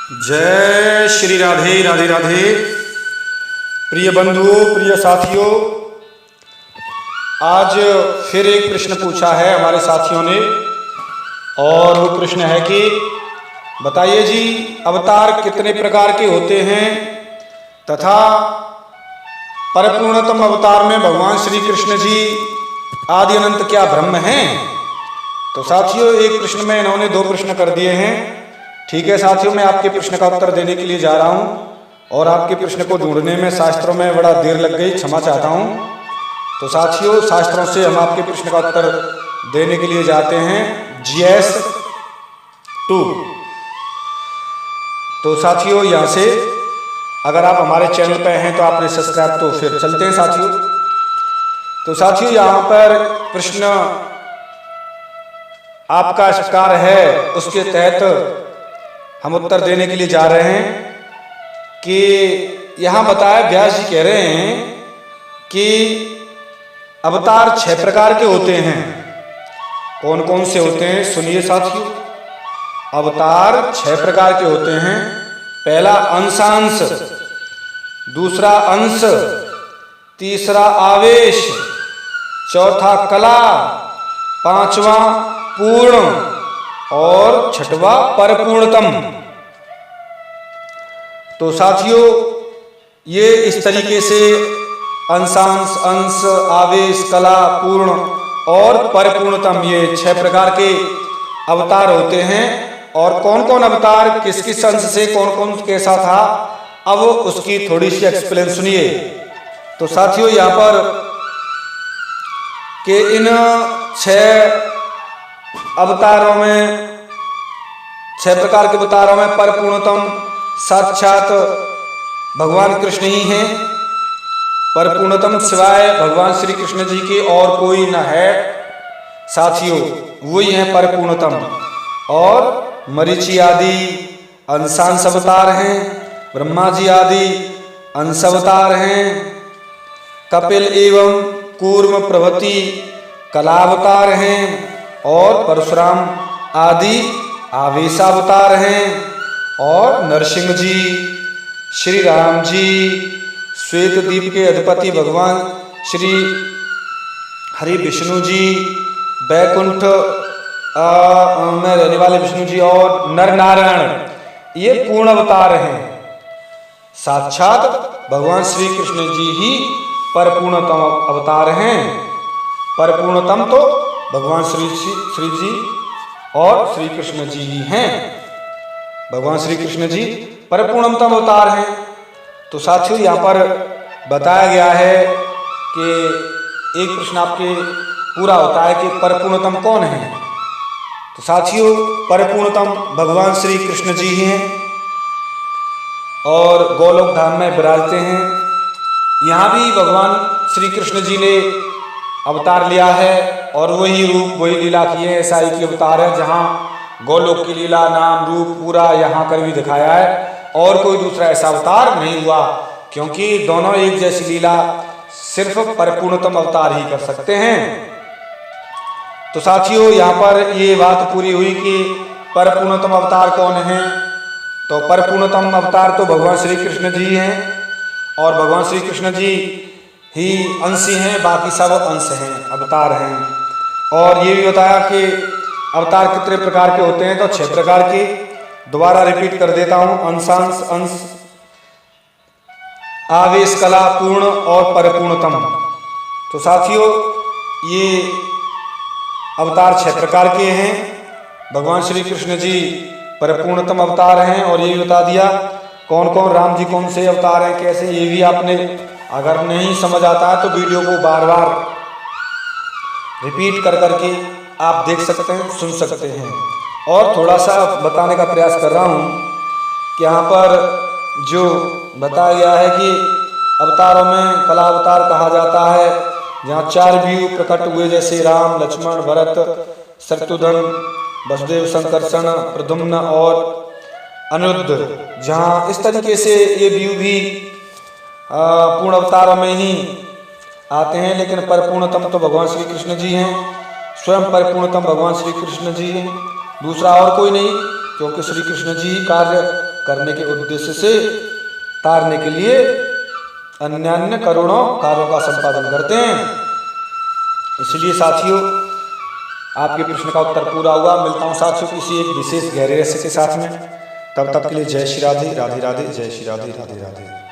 जय श्री राधे राधे राधे। प्रिय बंधुओं, प्रिय साथियों, आज फिर एक प्रश्न पूछा है हमारे साथियों ने, और वो प्रश्न है कि बताइए जी, अवतार कितने प्रकार के होते हैं तथा परिपूर्णतम अवतार में भगवान श्री कृष्ण जी आदि अनंत क्या ब्रह्म हैं। तो साथियों, एक प्रश्न में इन्होंने दो प्रश्न कर दिए हैं। ठीक है साथियों, मैं आपके प्रश्न का उत्तर देने के लिए जा रहा हूं और आपके प्रश्न को ढूंढने में शास्त्रों में बड़ा देर लग गई, क्षमा चाहता हूं। तो साथियों, शास्त्रों से हम आपके प्रश्न का उत्तर देने के लिए जाते हैं GS 2। तो साथियों, यहां से अगर आप हमारे चैनल पर हैं तो आपने सब्सक्राइब, तो फिर चलते हैं साथियों। तो साथियों, यहां पर प्रश्न आपका शिकार है, उसके तहत हम उत्तर देने के लिए जा रहे हैं कि यहां बताया, व्यास जी कह रहे हैं कि अवतार 6 प्रकार के होते हैं। कौन कौन से होते हैं सुनिए साथियों। अवतार 6 प्रकार के होते हैं। पहला अंशांश, दूसरा अंश, तीसरा आवेश, चौथा कला, पांचवा पूर्ण और छठवा परिपूर्णतम। तो साथियों, ये इस तरीके से अंशांश, अंश, आवेश, कला, पूर्ण और परिपूर्णतम, ये 6 प्रकार के अवतार होते हैं। और कौन कौन अवतार किस किस अंश से कौन कौन कैसा था, अब उसकी थोड़ी सी एक्सप्लेन सुनिए। तो साथियों, यहां पर कि इन 6 अवतारों में, 6 प्रकार के अवतारों में परिपूर्णतम साक्षात भगवान कृष्ण ही हैं। परिपूर्णतम सिवाय भगवान श्री कृष्ण जी के और कोई न है साथियों, वही हैं परिपूर्णतम। और मरीचि आदि अंशांश अवतार हैं, ब्रह्मा जी आदि अंश अवतार हैं, कपिल एवं कूर्म प्रभृति कलावतार हैं, और परशुराम आदि आवेशावतार हैं, और नरसिंह जी, श्री राम जी, श्वेत द्वीप के अधिपति भगवान श्री हरि विष्णु जी, बैकुंठ में रहने वाले विष्णु जी, और नर नारायण, ये पूर्ण अवतार हैं। साक्षात भगवान श्री कृष्ण जी ही परिपूर्णतम अवतार हैं। परिपूर्णतम तो भगवान श्री जी और श्री कृष्ण जी ही हैं। भगवान श्री कृष्ण जी परिपूर्णतम अवतार हैं। तो साथियों, यहाँ पर बताया गया है कि एक प्रश्न आपके पूरा होता है कि परिपूर्णतम कौन है। तो साथियों, परिपूर्णतम भगवान श्री कृष्ण जी ही हैं और गोलोक धाम में विराजते हैं। यहाँ भी भगवान श्री कृष्ण जी ने अवतार लिया है और वही रूप, वही लीला की है। ऐसा ही की अवतार है जहाँ गोलोक की लीला, नाम, रूप पूरा यहाँ कर भी दिखाया है, और कोई दूसरा ऐसा अवतार नहीं हुआ, क्योंकि दोनों एक जैसी लीला सिर्फ परिपूर्णतम अवतार ही कर सकते हैं। तो साथियों, यहाँ पर ये बात पूरी हुई कि परिपूर्णतम अवतार कौन है। तो परिपूर्णतम अवतार तो भगवान श्री कृष्ण जी हैं, और भगवान श्री कृष्ण जी ही अंश हैं, बाकी सब अंश हैं, अवतार हैं। और ये भी बताया कि अवतार कितने प्रकार के होते हैं। तो 6 प्रकार के, दोबारा रिपीट कर देता हूं। अंशांश, अंश, आवेश, कला, पूर्ण और परिपूर्णतम। तो साथियों, ये अवतार 6 प्रकार के हैं। भगवान श्री कृष्ण जी परिपूर्णतम अवतार हैं, और ये भी बता दिया कौन कौन, राम जी कौन से अवतार हैं, कैसे, ये भी आपने, अगर नहीं समझ आता है तो वीडियो को बार बार रिपीट कर करके आप देख सकते हैं, सुन सकते हैं। और थोड़ा सा बताने का प्रयास कर रहा हूँ कि यहाँ पर जो बताया गया है कि अवतारों में कला अवतार कहा जाता है, जहाँ 4 व्यू प्रकट हुए, जैसे राम, लक्ष्मण, भरत, शत्रुघ्न, वसुदेव, संकर्षण, प्रद्युम्न और अनिरुद्ध। जहाँ इस तरीके से ये व्यू भी पूर्ण अवतारों में ही आते हैं, लेकिन परिपूर्णतम तो भगवान श्री कृष्ण जी हैं। स्वयं परिपूर्णतम भगवान श्री कृष्ण जी हैं, दूसरा और कोई नहीं। क्योंकि श्री कृष्ण जी कार्य करने के उद्देश्य से तारने के लिए अन्य अन्य करोड़ों कार्यों का संपादन करते हैं। इसलिए साथियों, आपके प्रश्न का उत्तर पूरा हुआ। मिलता हूँ साथियों किसी एक विशेष गहरे रहस्य के साथ में। तब तक के लिए जय श्री राधे, राधे राधे, जय श्री राधे, राधे राधे।